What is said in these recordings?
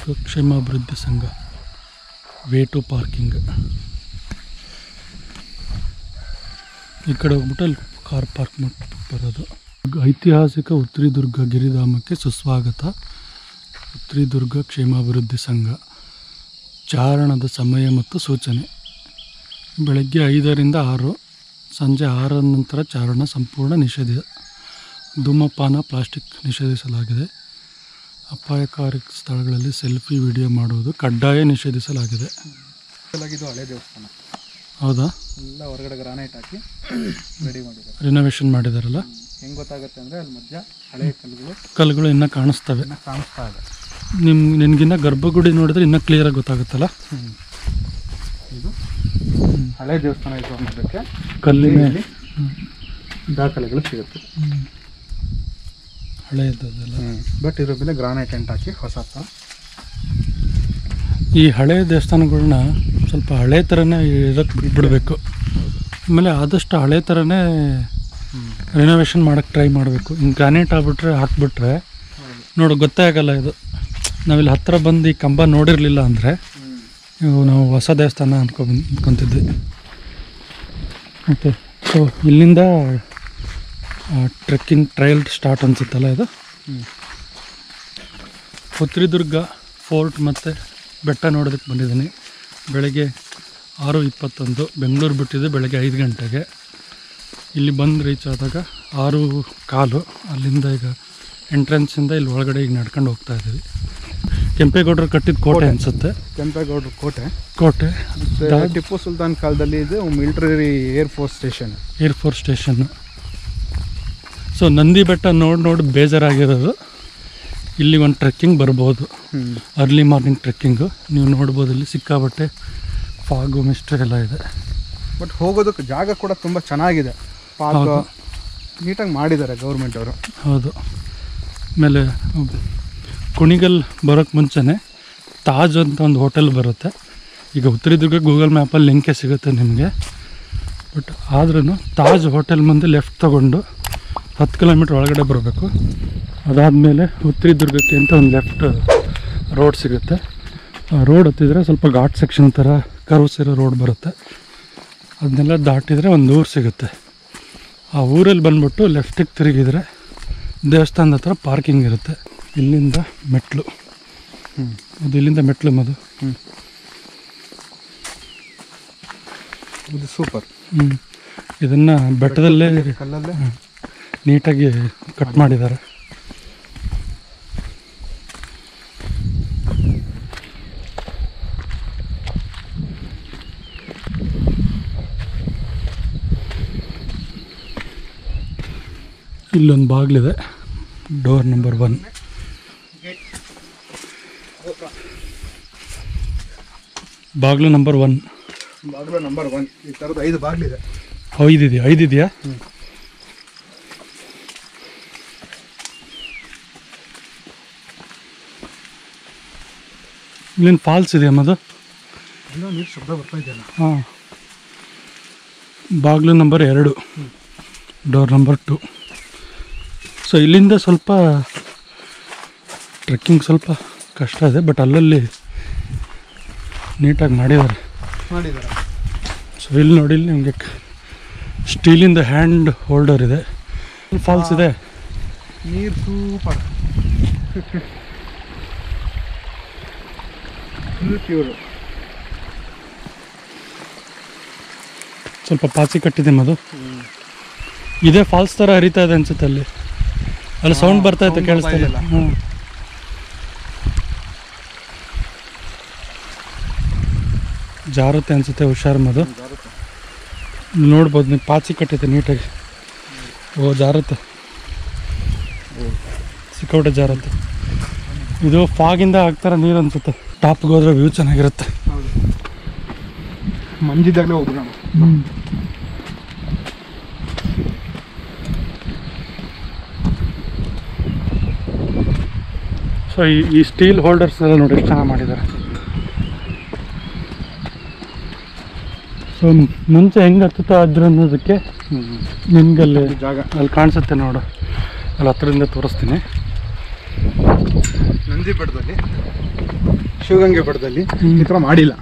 ಚಿತ್ರದುರ್ಗ ಕ್ಷೇಮಾಭಿವೃದ್ಧಿ ಸಂಘ way to parking. ಈ ಕಡೆ ಹೋಗ್ಬಿಟ್ಟು ಅಲ್ಲಿ ಕಾರ್ ಪಾರ್ಕ್ ಮಾಡಿ ಬರೋದು. ಐತಿಹಾಸಿಕ ಉತ್ತರಿದುರ್ಗ ಗಿರಿಧಾಮಕ್ಕೆ ಸುಸ್ವಾಗತ. ಉತ್ತರಿದುರ್ಗ ಕ್ಷೇಮಾಭಿವೃದ್ಧಿ ಸಂಘ. ಚಾರಣದ ಸಮಯ ಮತ್ತು ಸೂಚನೆ: ಬೆಳಗ್ಗೆ 5ರಿಂದ 6, ಸಂಜೆ 6 ನಂತರ ಚಾರಣ ಸಂಪೂರ್ಣ ನಿಷೇಧ. ಧೂಮಪಾನ, ಪ್ಲಾಸ್ಟಿಕ್ ನಿಷೇಧಿಸಲಾಗಿದೆ. ಅಪಾಯಕಾರಿ ಸ್ಥಳಗಳಲ್ಲಿ ಸೆಲ್ಫಿ ವಿಡಿಯೋ ಮಾಡುವುದು ಕಡ್ಡಾಯ ನಿಷೇಧಿಸಲಾಗಿದೆ. ಇದು ಹಳೆ ದೇವಸ್ಥಾನ. ಹೌದಾ? ಎಲ್ಲ ಹೊರಗಡೆ ಗ್ರಾನೈಟ್ ಹಾಕಿ ರೆಡಿ ಮಾಡಿದ್ದಾರೆ, ರಿನೋವೇಷನ್ ಮಾಡಿದಾರಲ್ಲ. ಹೆಂಗೆ ಗೊತ್ತಾಗುತ್ತೆ ಅಂದರೆ ಅಲ್ಲಿ ಮಧ್ಯ ಹಳೆ ಕಲ್ಲುಗಳು ಇನ್ನೂ ಕಾಣಿಸ್ತಾ ಇದೆ. ನಿನಗಿನ್ನ ಗರ್ಭಗುಡಿ ನೋಡಿದ್ರೆ ಇನ್ನೂ ಕ್ಲಿಯರಾಗಿ ಗೊತ್ತಾಗುತ್ತಲ್ಲ. ಇದು ಹಳೆ ದೇವಸ್ಥಾನ ಇದು ಅನ್ನೋದಕ್ಕೆ ಕಲ್ಲಿನ ದಾಖಲೆಗಳು ಸಿಗುತ್ತೆ. ಹಳೆಯದಲ್ಲ, ಬಟ್ ಇದ್ರ ಮೇಲೆ ಗ್ರಾನೈಟ್ ಎಂಟ್ ಹಾಕಿ ಹೊಸ. ಈ ಹಳೆ ದೇವಸ್ಥಾನಗಳನ್ನ ಸ್ವಲ್ಪ ಹಳೆ ಥರನೇ ಇರೋಕ್ಕೆ ಬಿಡಬೇಕು. ಆಮೇಲೆ ಆದಷ್ಟು ಹಳೆ ಥರನೇ ರಿನೋವೇಷನ್ ಮಾಡೋಕ್ಕೆ ಟ್ರೈ ಮಾಡಬೇಕು. ಹಿಂಗೆ ಗ್ರಾನೈಟ್ ಹಾಕ್ಬಿಟ್ರೆ ನೋಡು ಗೊತ್ತೇ ಆಗಲ್ಲ. ಇದು ನಾವಿಲ್ಲಿ ಹತ್ತಿರ ಬಂದು ಈ ಕಂಬ ನೋಡಿರಲಿಲ್ಲ ಅಂದರೆ ನಾವು ಹೊಸ ದೇವಸ್ಥಾನ ಅಂದ್ಕೊತಿದ್ವಿ. ಓಕೆ, ಸೊ ಇಲ್ಲಿಂದ ಟ್ರೆಕ್ಕಿಂಗ್ ಟ್ರಯಲ್ ಸ್ಟಾರ್ಟ್ ಅನಿಸುತ್ತಲ್ಲ ಇದು. ಉತ್ತರಿದುರ್ಗ ಫೋರ್ಟ್ ಮತ್ತು ಬೆಟ್ಟ ನೋಡೋದಕ್ಕೆ ಬಂದಿದ್ದೀನಿ. ಬೆಳಗ್ಗೆ 6:21, ಬೆಂಗಳೂರು ಬಿಟ್ಟಿದ್ದು ಬೆಳಗ್ಗೆ 5 ಗಂಟೆಗೆ. ಇಲ್ಲಿ ಬಂದು ರೀಚ್ ಆದಾಗ 6:15. ಅಲ್ಲಿಂದ ಈಗ ಎಂಟ್ರೆನ್ಸಿಂದ ಇಲ್ಲಿ ಒಳಗಡೆ ಈಗ ನಡ್ಕೊಂಡು ಹೋಗ್ತಾ ಇದ್ದೀವಿ. ಕೆಂಪೇಗೌಡರು ಕಟ್ಟಿದ ಕೋಟೆ ಅನಿಸುತ್ತೆ. ಕೆಂಪೇಗೌಡರು ಕೋಟೆ ಟಿಪ್ಪು ಸುಲ್ತಾನ್ ಕಾಲದಲ್ಲಿ ಇದು military air force station. So Nandi Betta ನೋಡಿ ಬೇಜಾರಾಗಿರೋದು. ಇಲ್ಲಿ ಒಂದು ಟ್ರೆಕ್ಕಿಂಗ್ ಬರ್ಬೋದು, ಅರ್ಲಿ ಮಾರ್ನಿಂಗ್ ಟ್ರೆಕ್ಕಿಂಗು. ನೀವು ನೋಡ್ಬೋದು ಇಲ್ಲಿ ಸಿಕ್ಕಾಬಟ್ಟೆ ಫಾಗು ಮಿಸ್ಟ್ ಎಲ್ಲ ಇದೆ. ಬಟ್ ಹೋಗೋದಕ್ಕೆ ಜಾಗ ಕೂಡ ತುಂಬ ಚೆನ್ನಾಗಿದೆ. ಪಾರ್ಕ್ ನೀಟಾಗಿ ಮಾಡಿದ್ದಾರೆ ಗೌರ್ಮೆಂಟ್ ಅವರು. ಹೌದು. ಆಮೇಲೆ ಕುಣಿಗಲ್ ಬರೋಕ್ಕೆ ಮುಂಚೆನೇ ತಾಜ್ ಅಂತ ಒಂದು ಹೋಟೆಲ್ ಬರುತ್ತೆ. ಈಗ ಉತ್ತರಿದುರ್ಗ ಗೂಗಲ್ ಮ್ಯಾಪಲ್ಲಿ ಲಿಂಕೇ ಸಿಗುತ್ತೆ ನಿಮಗೆ. ಬಟ್ ಆದ್ರೂ ತಾಜ್ ಹೋಟೆಲ್ ಮುಂದೆ ಲೆಫ್ಟ್ ತೊಗೊಂಡು 10 ಕಿಲೋಮೀಟ್ರ್ ಒಳಗಡೆ ಬರಬೇಕು. ಅದಾದಮೇಲೆ ಉತ್ತರಿದುರ್ಗಕ್ಕೆ ಅಂತ ಒಂದು ಲೆಫ್ಟ್ ರೋಡ್ ಸಿಗುತ್ತೆ. ಆ ರೋಡ್ ಹತ್ತಿದ್ರೆ ಸ್ವಲ್ಪ ಘಾಟ್ ಸೆಕ್ಷನ್ ಥರ ಕರ್ವ್ಸ್ ಇರೋ ರೋಡ್ ಬರುತ್ತೆ. ಅದನ್ನೆಲ್ಲ ದಾಟಿದರೆ ಒಂದು ಊರು ಸಿಗುತ್ತೆ. ಆ ಊರಲ್ಲಿ ಬಂದ್ಬಿಟ್ಟು ಲೆಫ್ಟಿಗೆ ತಿರುಗಿದರೆ ದೇವಸ್ಥಾನದ ಹತ್ರ ಪಾರ್ಕಿಂಗ್ ಇರುತ್ತೆ. ಇಲ್ಲಿಂದ ಮೆಟ್ಲು. ಅದು ಇಲ್ಲಿಂದ ಮೆಟ್ಲು ಮದು. ಇದು ಸೂಪರ್. ಇದನ್ನು ಬೆಟ್ಟದಲ್ಲೇ ಕಲ್ಲಲ್ಲೇ ನೀಟಾಗಿ ಕಟ್ ಮಾಡಿದ್ದಾರೆ. ಇಲ್ಲೊಂದು ಬಾಗಿಲಿದೆ, ಡೋರ್ ನಂಬರ್ 1. ಬಾಗಿಲು ನಂಬರ್ 1. ಈ ಥರದ್ದು 5 ಬಾಗಿಲಿದೆ. 5 ಇದೆಯಾ? ಇಲ್ಲಿಂದ ಫಾಲ್ಸ್ ಇದೆಯಾ ಮದು? ನೀರು ಶಬ್ದ ಬರ್ತಾ ಇದೆಯಲ್ಲ. ಹಾಂ. ಬಾಗಿಲು ನಂಬರ್ 2, ಡೋರ್ ನಂಬರ್ 2. ಸೊ ಇಲ್ಲಿಂದ ಸ್ವಲ್ಪ ಟ್ರೆಕ್ಕಿಂಗ್ ಸ್ವಲ್ಪ ಕಷ್ಟ ಇದೆ, ಬಟ್ ಅಲ್ಲಲ್ಲಿ ನೀಟಾಗಿ ಮಾಡಿದ್ದಾರೆ. ಸೊ ಇಲ್ಲಿ ನೋಡಿ, ಇಲ್ಲಿ ನಿಮಗೆ ಸ್ಟೀಲಿಂದ ಹ್ಯಾಂಡ್ ಹೋಲ್ಡರ್ ಇದೆ. ಫಾಲ್ಸ್ ಇದೆ. ನೀರು ಸೂಪರ್. ಪ್ಯೂರ್. ಸ್ವಲ್ಪ ಪಾಚಿ ಕಟ್ಟಿದೆ ಮದು. ಇದೇ ಫಾಲ್ಸ್ ಥರ ಹರಿತಾ ಇದೆ ಅನ್ಸುತ್ತೆ. ಅಲ್ಲಿ ಸೌಂಡ್ ಬರ್ತಾ ಇತ್ತು, ಕೇಳಿಸ್ತಾ ಇಲ್ಲ. ಜಾರುತ್ತೆ ಅನ್ಸುತ್ತೆ, ಹುಷಾರು ಮದು. ನೋಡ್ಬೋದು ನೀವು, ಪಾಚಿ ಕಟ್ಟಿದೆ ನೀಟಾಗಿ. ಓ ಜಾರುತ್ತೆ, ಸಿಕ್ಕಾಪಟ್ಟೆ ಜಾರುತ್ತೆ. ಇದು ಫಾಗಿಂದ ಆಗ್ತಾರ ನೀರು ಅನ್ಸುತ್ತೆ. ಟಾಪ್ಗೆ ಹೋದ್ರೆ ವ್ಯೂ ಚೆನ್ನಾಗಿರುತ್ತೆ. ಮಂಜಿದಾಗಲೇ ಹೋಗ್ಬಿಡೋಣ. ಸೊ ಈ ಸ್ಟೀಲ್ ಹೋಲ್ಡರ್ಸ್ ಎಲ್ಲ ನೋಡಿ ಎಷ್ಟು ಚೆನ್ನಾಗಿ ಮಾಡಿದ್ದಾರೆ. ಸೊ ಮುಂಚೆ ಹೆಂಗೆ ಹತ್ತುತ್ತಾ ಅದ್ರ ಅನ್ನೋದಕ್ಕೆ ನಿಮ್ಗಲ್ಲಿ ಜಾಗ ಅಲ್ಲಿ ಕಾಣಿಸುತ್ತೆ ನೋಡು. ಅಲ್ಲಿ ಹತ್ರದಿಂದ ತೋರಿಸ್ತೀನಿ. ನಂದಿ ಬೆಟ್ಟದಲ್ಲಿ ಶಿವಗಂಗೆ ಬೆಟ್ಟದಲ್ಲಿ ಈ ಥರ ಮಾಡಿಲ್ಲ.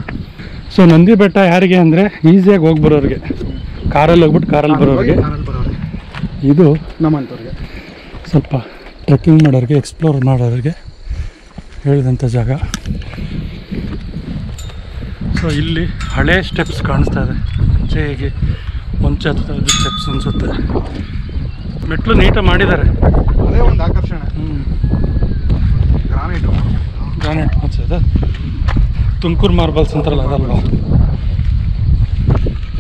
ಸೊ ನಂದಿ ಬೆಟ್ಟ ಯಾರಿಗೆ ಅಂದರೆ ಈಸಿಯಾಗಿ ಹೋಗಿ ಬರೋರಿಗೆ, ಕಾರಲ್ಲಿ ಹೋಗ್ಬಿಟ್ಟು ಕಾರಲ್ಲಿ ಬರೋರಿಗೆ. ಇದು ನಮ್ಮಂಥವ್ರಿಗೆ ಸ್ವಲ್ಪ ಟ್ರೆಕ್ಕಿಂಗ್ ಮಾಡೋರಿಗೆ, ಎಕ್ಸ್ಪ್ಲೋರ್ ಮಾಡೋರಿಗೆ ಹೇಳಿದಂಥ ಜಾಗ. ಸೊ ಇಲ್ಲಿ ಹಳೆ ಸ್ಟೆಪ್ಸ್ ಕಾಣಿಸ್ತಾ ಇದೆ, ಮುಂಚೆ ಹೇಗೆ ಮುಂಚೆ ಹತ್ತದ ಸ್ಟೆಪ್ಸ್ ಅನಿಸುತ್ತೆ. ಮೆಟ್ಲು ನೀಟಾಗಿ ಮಾಡಿದ್ದಾರೆ, ಅದೇ ಒಂದು ಆಕರ್ಷಣೆ. ಗ್ರಾನೈಟ್ ಅನ್ಸುತ್ತೆ, ತುಮಕೂರು ಮಾರ್ಬಲ್ಸ್ ಅಂತಾರಲ್ಲ ಅದಲ್ವಾ.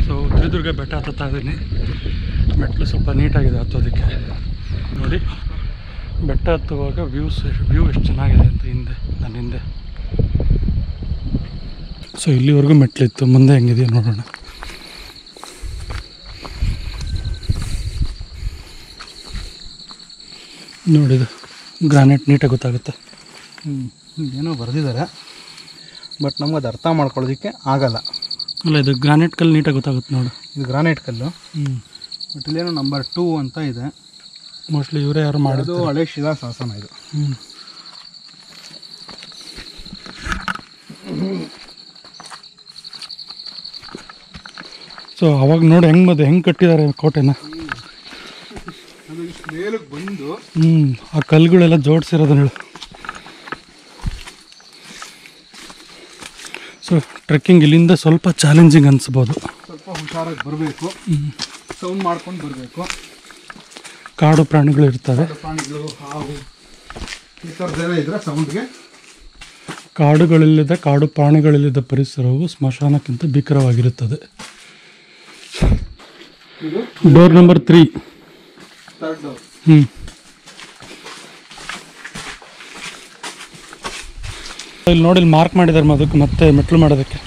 ಸೊ ಚಿತ್ರದುರ್ಗ ಬೆಟ್ಟ ಹತ್ತಾ ಇದ್ದೀನಿ. ಮೆಟ್ಲು ಸ್ವಲ್ಪ ನೀಟಾಗಿದೆ ಹತ್ತೋದಕ್ಕೆ. ನೋಡಿ ಬೆಟ್ಟ ಹತ್ತುವಾಗ ವ್ಯೂ ಎಷ್ಟು ಚೆನ್ನಾಗಿದೆ ಅಂತ ಹಿಂದೆ, ನನ್ನ ಹಿಂದೆ. ಸೊ ಇಲ್ಲಿವರೆಗೂ ಮೆಟ್ಲಿತ್ತು, ಮುಂದೆ ಹೆಂಗಿದೆಯೋ ನೋಡೋಣ. ನೋಡಿದು ಗ್ರಾನೈಟ್ ನೀಟಾಗಿ ಗೊತ್ತಾಗುತ್ತೆ. ಏನೋ ಬರೆದಿದ್ದಾರೆ, ಬಟ್ ನಮ್ಗೆ ಅದು ಅರ್ಥ ಮಾಡ್ಕೊಳ್ಳೋದಕ್ಕೆ ಆಗಲ್ಲ. ಅಲ್ಲ, ಇದು ಗ್ರಾನೈಟ್ ಕಲ್ಲು ನೀಟಾಗಿ ಗೊತ್ತಾಗುತ್ತೆ ನೋಡು. ಇದು ಗ್ರಾನೈಟ್ ಕಲ್ಲು. ಬಟ್ ಇಲ್ಲೇನೋ ನಂಬರ್ 2 ಅಂತ ಇದೆ. ಮೋಸ್ಟ್ಲಿ ಇವರೇ ಯಾರು ಮಾಡೋದು. ಹಳೆ ಶಿಲಾ ಶಾಸನ ಇದು. ಸೊ ಅವಾಗ ನೋಡಿ ಹೆಂಗೆ ಕಟ್ಟಿದ್ದಾರೆ ಕೋಟೆನ. ಅದು ಇಷ್ಟು ಮೇಲಕ್ಕೆ ಬಂದು ಆ ಕಲ್ಲುಗಳೆಲ್ಲ ಜೋಡಿಸಿರೋದು ಹೇಳು. ಸೊ ಟ್ರೆಕ್ಕಿಂಗ್ ಇಲ್ಲಿಂದ ಸ್ವಲ್ಪ ಚಾಲೆಂಜಿಂಗ್ ಅನಿಸ್ಬೋದು. ಸ್ವಲ್ಪ ಹುಷಾರಾಗಿ ಬರಬೇಕು, ಸೌಂಡ್ ಮಾಡ್ಕೊಂಡು ಬರಬೇಕು. ಕಾಡು ಪ್ರಾಣಿಗಳು ಇರ್ತವೆ, ಪ್ರಾಣಿಗಳು, ಹಾವು, ಈ ಥರದ್ದೇನೋ ಇದ್ರೆ ಸೌಂಡ್ಗೆ. ಕಾಡು ಪ್ರಾಣಿಗಳಿಲ್ಲದ ಪರಿಸರವು ಸ್ಮಶಾನಕ್ಕಿಂತ ಭೀಕರವಾಗಿರುತ್ತದೆ. Door number 3. Third door. ಇಲ್ಲಿ ನೋಡಿ, ಇಲ್ಲಿ ಮಾರ್ಕ್ ಮಾಡಿದ್ದಾರೆ ಅದಕ್ಕೆ ಮತ್ತೆ ಮೆಟ್ಲು ಮಾಡೋದಕ್ಕೆ.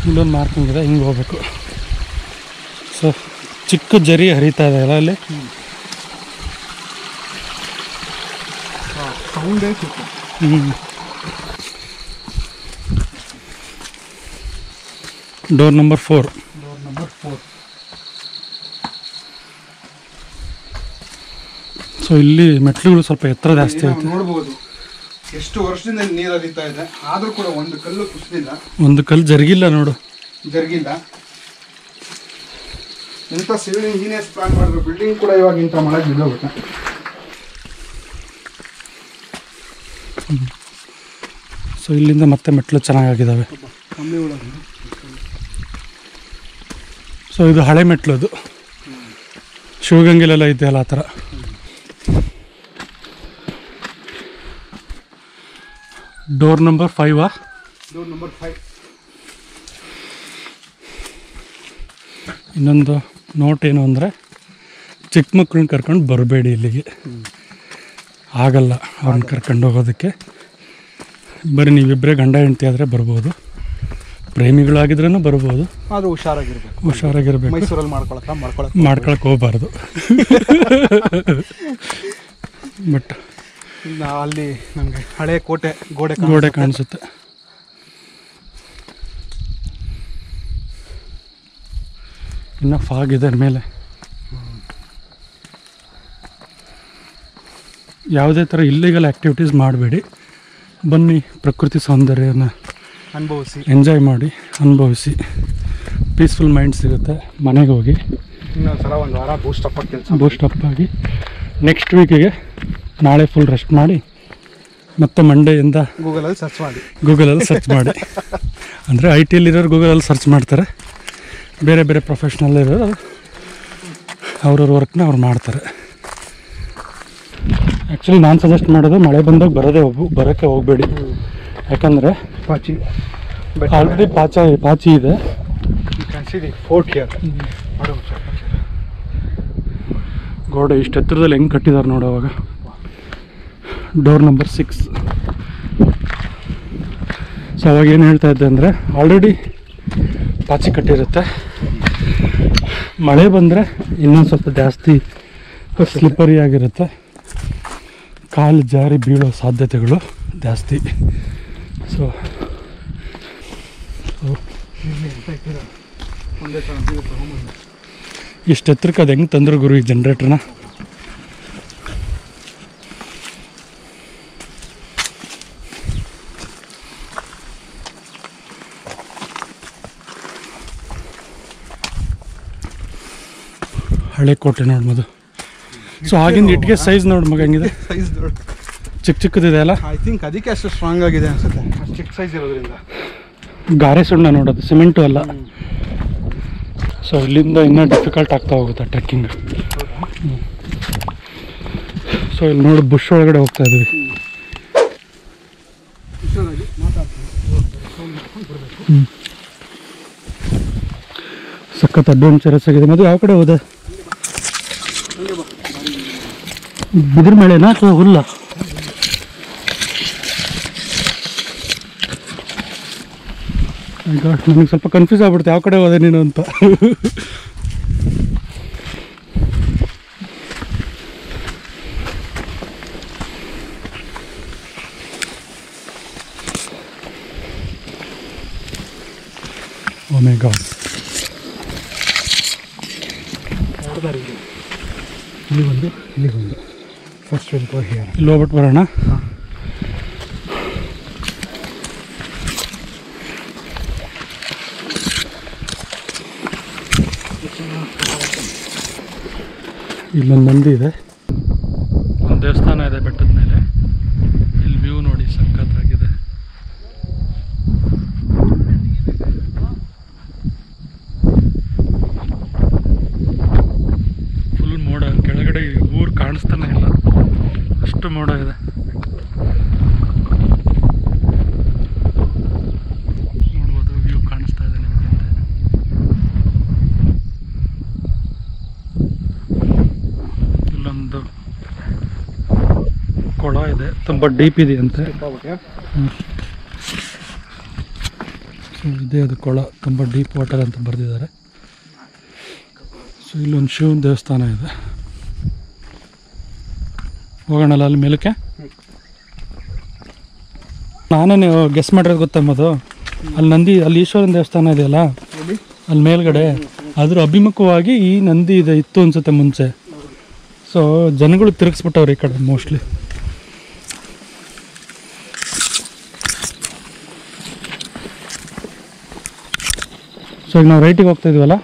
ಇಲ್ಲೊಂದು ಮಾರ್ಕಿಂಗ್ ಇದೆ, ಹಿಂಗೆ ಹೋಗ್ಬೇಕು. ಸೊ ಚಿಕ್ಕ ಜರಿ ಹರಿತಾ ಇದೆ ಅಲ್ಲ ಅಲ್ಲಿ. ಸೌಂಡೇ ಚಿಕ್ಕ. Door number 4. Door number 4. So ಇಲ್ಲಿ ಮೆಟ್ಲುಗಳು ಸ್ವಲ್ಪ ಎತ್ತರ ಜಾಸ್ತಿ ಐತೆ. ನೋಡ್ಬೋದು ಎಷ್ಟು ವರ್ಷದಿಂದ ನೀರು ಹರಿತಾ ಇದೆ, ಆದರೂ ಕೂಡ ಒಂದು ಕಲ್ಲು ಕುಸಿದಿಲ್ಲ, ಒಂದು ಕಲ್ಲು ಜರುಗಿಲ್ಲ ನೋಡು. ಜರುಗಿಲ್ಲ. ಎಂಥ ಸಿವಿಲ್ ಇಂಜಿನಿಯರ್ಸ್ ಪ್ಲಾನ್ ಮಾಡಿದ್ರು ಬಿಲ್ಡಿಂಗ್ ಕೂಡ ಇವಾಗ ಇಂಥ ಮಳೆ ಬಿದ್ದೋಗುತ್ತೆ. ಸೊ ಇಲ್ಲಿಂದ ಮತ್ತೆ ಮೆಟ್ಲು ಚೆನ್ನಾಗಿದ್ದಾವೆ. ಸೊ ಇದು ಹಳೆ ಮೆಟ್ಲು, ಅದು ಶಿವಗಂಗೆಲೆಲ್ಲ ಇದೆಯಲ್ಲ ಆ ಥರ. Door number 5. Door number 5. ಇನ್ನೊಂದು ನೋಟ್ ಏನು ಅಂದರೆ, ಚಿಕ್ಕ ಮಕ್ಕಳನ್ನ ಕರ್ಕೊಂಡು ಬರಬೇಡಿ ಇಲ್ಲಿಗೆ, ಆಗಲ್ಲ ಅವ್ರನ್ನ ಕರ್ಕೊಂಡು ಹೋಗೋದಕ್ಕೆ. ಬರೀ ನೀವಿಬ್ಬರೇ ಗಂಡ ಹೆಂಡತಿ ಆದರೆ ಬರ್ಬೋದು, ಪ್ರೇಮಿಗಳಾಗಿದ್ರೂ ಬರ್ಬೋದು, ಆದರೂ ಹುಷಾರಾಗಿರ್ಬೇಕು. ಮೈಸೂರಲ್ಲಿ ಮಾಡ್ಕೊಳಕ್ಕೆ ಹೋಗ್ಬಾರ್ದು. ಬಟ್ ಅಲ್ಲಿ ನಮಗೆ ಹಳೆ ಗೋಡೆ ಕಾಣಿಸುತ್ತೆ. ಇನ್ನು ಫಾಗ್ ಇದೆ ಮೇಲೆ. ಯಾವುದೇ ಥರ ಇಲ್ಲಿಗಲ್ ಆ್ಯಕ್ಟಿವಿಟೀಸ್ ಮಾಡಬೇಡಿ, ಬನ್ನಿ ಪ್ರಕೃತಿ ಸೌಂದರ್ಯನ ಅನುಭವಿಸಿ, ಎಂಜಾಯ್ ಮಾಡಿ, ಅನುಭವಿಸಿ, ಪೀಸ್ಫುಲ್ ಮೈಂಡ್ ಸಿಗುತ್ತೆ. ಮನೆಗೆ ಹೋಗಿ ಇನ್ನೊಂದ್ಸಲ ಒಂದು ವಾರ ಬೂಸ್ಟ್ ಅಪ್ ಆಗಿ ನೆಕ್ಸ್ಟ್ ವೀಕಿಗೆ ನಾಳೆ ಫುಲ್ ರೆಸ್ಟ್ ಮಾಡಿ ಮತ್ತೆ ಮಂಡೆಯಿಂದ ಗೂಗಲಲ್ಲಿ ಸರ್ಚ್ ಮಾಡಿ. ಅಂದರೆ ಐ ಟಿಯಲ್ಲಿರೋರು ಗೂಗಲಲ್ಲಿ ಸರ್ಚ್ ಮಾಡ್ತಾರೆ, ಬೇರೆ ಬೇರೆ ಪ್ರೊಫೆಷ್ನಲ್ ಇರೋರು ಅವ್ರವ್ರ ವರ್ಕ್ನ ಅವ್ರು ಮಾಡ್ತಾರೆ. ಆ್ಯಕ್ಚುಲಿ ನಾನು ಸಜೆಸ್ಟ್ ಮಾಡೋದು ಮಳೆ ಬಂದಾಗ ಬರೋಕ್ಕೆ ಹೋಗಬೇಡಿ. ಯಾಕಂದರೆ ಆಲ್ರೆಡಿ ಪಾಚಿ ಇದೆ. ಗೋಡೆ ಇಷ್ಟು ಎತ್ತರದಲ್ಲಿ ಹೆಂಗೆ ಕಟ್ಟಿದ್ದಾರೆ ನೋಡು ಅವಾಗ. Door number 6. ಸೊ ಅವಾಗ ಏನು ಹೇಳ್ತಾ ಇದ್ದೆ ಅಂದರೆ, ಆಲ್ರೆಡಿ ಪಾಚಿ ಕಟ್ಟಿರುತ್ತೆ, ಮಳೆ ಬಂದರೆ ಇನ್ನೊಂದು ಸ್ವಲ್ಪ ಜಾಸ್ತಿ ಸ್ಲಿಪ್ಪರಿ ಆಗಿರುತ್ತೆ, ಕಾಲು ಜಾರಿ ಬೀಳೋ ಸಾಧ್ಯತೆಗಳು ಜಾಸ್ತಿ. ಸೊ ಇಷ್ಟು ಎತ್ತರಕ್ಕೆ ಅದು ಹೆಂಗೆ ತಂದರು ಗುರು ಈ ಜನ್ರೇಟ್ರನ್ನ. ಹಳೆ ಕೋಟೆ ನೋಡಿ ಮದು. ಸೊ ಆಗಿಂದ ಇಟ್ಟಿಗೆ ಸೈಜ್ ನೋಡಿ ಮಗ ಹೆಂಗಿದೆ, ಸೈಜ್ ದೊಡ್ಡ ಚಿಕ್ಕ ಚಿಕ್ಕದಿದೆ ಅಲ್ಲ. ಐ ಥಿಂಕ್ ಅದಕ್ಕೆ ಅಷ್ಟು ಸ್ಟ್ರಾಂಗ್ ಆಗಿದೆ ಅನ್ಸುತ್ತೆ, ಅಷ್ಟು ಚಿಕ್ಕ ಸೈಜ್ ಇರೋದ್ರಿಂದ. ಗಾರೆ ಸುಣ್ಣ ನೋಡೋದು, ಸಿಮೆಂಟು ಅಲ್ಲ. ಸೊ ಇಲ್ಲಿಂದ ಇನ್ನೂ ಡಿಫಿಕಲ್ಟ್ ಆಗ್ತಾ ಹೋಗುತ್ತೆ ಟ್ರೆಕ್ಕಿಂಗ್. ಸೊ ಇಲ್ಲಿ ನೋಡಿ ಬುಷ್ ಒಳಗಡೆ ಹೋಗ್ತಾ ಇದ್ದೀವಿ. ಸಖತ್ ಅಡ್ವೆಂಚರಸ್ ಆಗಿದೆ. ಮದುವೆ ಯಾವ ಕಡೆ ಹೋದೆ? ಬಿದಿರು ಮಳೆನಾ ಅಥವಾ ಹುಲ್ಲ? ನನಗೆ ಸ್ವಲ್ಪ ಕನ್ಫ್ಯೂಸ್ ಆಗ್ಬಿಡುತ್ತೆ ಯಾವ ಕಡೆ ಹೋದೆ ನೀನು ಅಂತ. Oh my God. ಇಲ್ಲಿ ಒಂದು ಫಸ್ಟ್ ಇಲ್ಲಿ ಹೋಗ್ಬಿಟ್ಟು ಬರೋಣ. ಇಲ್ಲೊಂದು ನಂದಿ ಇದೆ, ಒಂದು ದೇವಸ್ಥಾನ ಇದೆ ಬೆಟ್ಟದ ಮೇಲೆ. ಇಲ್ಲಿ ವ್ಯೂ ನೋಡಿ ಸಖತ್ತಾಗಿದೆ. ಫುಲ್ ಮೋಡ, ಕೆಳಗಡೆ ಊರು ಕಾಣಿಸ್ತಾನೆ ಇಲ್ಲ, ಅಷ್ಟು ಮೋಡ ಇದೆ. ನೋಡ್ಬೋದು, ವ್ಯೂ ಕಾಣಿಸ್ತಾ ಇದೆ ನಿಮಗೆ. ಇಲ್ಲೊಂದು ಕೊಳ ಇದೆ, ತುಂಬ ಡೀಪ್ ಇದೆಯಂತೆ. ಸೊ ಇದೇ ಅದು ಕೊಳ, ತುಂಬ ಡೀಪ್ ವಾಟರ್ ಅಂತ ಬರೆದಿದ್ದಾರೆ. ಸೊ ಇಲ್ಲೊಂದು ಶಿವನ ದೇವಸ್ಥಾನ ಇದೆ. ಹೋಗೋಣಲ್ಲ ಅಲ್ಲಿ ಮೇಲಕ್ಕೆ? ನಾನೇ ಗೆಸ್ ಮಾಡಿರೋದು ಗೊತ್ತಂಬದು, ಅಲ್ಲಿ ನಂದಿ, ಅಲ್ಲಿ ಈಶ್ವರನ ದೇವಸ್ಥಾನ ಇದೆಯಲ್ಲ ಅಲ್ಲಿ ಮೇಲ್ಗಡೆ, ಅದ್ರ ಅಭಿಮುಖವಾಗಿ ಈ ನಂದಿ ಇದೆ ಇತ್ತು ಅನ್ಸುತ್ತೆ ಮುಂಚೆ. ಸೊ ಜನಗಳು ತಿರುಗಿಸ್ಬಿಟ್ಟವ್ರು ಈ ಕಡೆ ಮೋಸ್ಟ್ಲಿ. ಸೊ ಈಗ ನಾವು ರೈಟಿಗೆ ಹೋಗ್ತಾ ಇದೀವಲ್ಲ.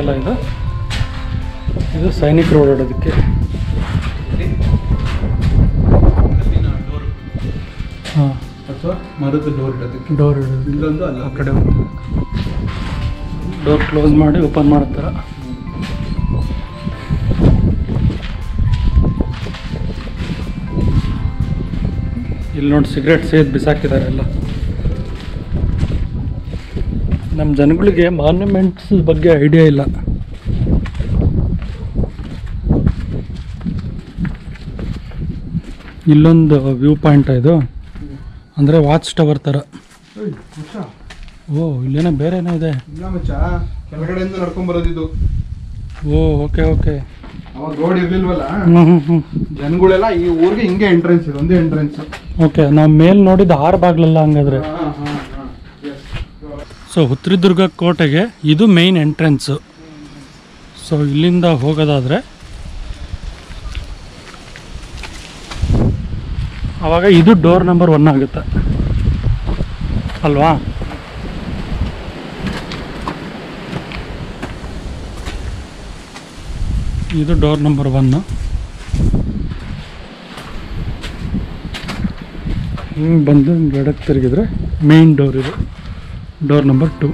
ಓಡಾಡೋದಕ್ಕೆಲ್ಲ ಇದು ಸೈನಿಕರು ಓಡಾಡೋದಕ್ಕೆ. ಹಾಂ, ಅಥವಾ ಮರದ ಡೋರ್ ಇಡೋದಕ್ಕೆ. ಡೋರ್ ಇಡೋದು ಇಲ್ಲೊಂದು ಅಲ್ಲ ಆ ಕಡೆ ಒಂದು ಡೋರ್ ಕ್ಲೋಸ್ ಮಾಡಿ ಓಪನ್ ಮಾಡ್ತಾರೆ. ಇಲ್ಲಿ ನೋಡಿ ಸಿಗರೇಟ್ ಸೇದ್ ಬಿಸಾಕಿದ್ದಾರೆ ಎಲ್ಲ. ನಮ್ಮ ಜನಗಳಿಗೆ ಮಾನ್ಯುಮೆಂಟ್ಸ್ ಬಗ್ಗೆ ಐಡಿಯಾ ಇಲ್ಲ. ಇಲ್ಲೊಂದು ವ್ಯೂ ಪಾಯಿಂಟ್ ಇದು, ಅಂದರೆ ವಾಚ್ ಟವರ್ ಥರ. ಓ, ಇಲ್ಲೇನೋ ಬೇರೆ ಏನೋ ಇದೆ. ಇಲ್ಲ ಮಚ್ಚ, ಕೆಳಗಡೆಯಿಂದ ನಡ್ಕೊಂಡ್ ಬರೋದಿದ್ದು. ಓ, ಓಕೆ ಓಕೆ. ಅವಾಗ ರೋಡ್ ಇರ್ಲಿಲ್ವಲ್ಲ, ಹ್ಞೂ. ಜನಗಳೆಲ್ಲ ಈ ಊರಿಗೆ ಹಿಂಗೆ ಎಂಟ್ರೆನ್ಸ್ ಇದೆ, ಒಂದೇ ಎಂಟ್ರೆನ್ಸ್. ಓಕೆ, ನಾವು ಮೇಲೆ ನೋಡಿದ್ದು 6 ಬಾಗ್ಲಲ್ಲ ಹಂಗಾದ್ರೆ. ಸೊ ಚಿತ್ರದುರ್ಗ ಕೋಟೆಗೆ ಇದು ಮೇನ್ ಎಂಟ್ರೆನ್ಸು. ಸೊ ಇಲ್ಲಿಂದ ಹೋಗೋದಾದರೆ ಆವಾಗ ಇದು ಡೋರ್ ನಂಬರ್ 1 ಆಗುತ್ತೆ ಅಲ್ವಾ? ಇದು ಡೋರ್ ನಂಬರ್ 1. ಹಿಂಗೆ ಬಂದು ಎಡಕ್ಕೆ ತಿರುಗಿದ್ರೆ ಮೇನ್ ಡೋರ್ ಇದು, ಡೋರ್ ನಂಬರ್ 2.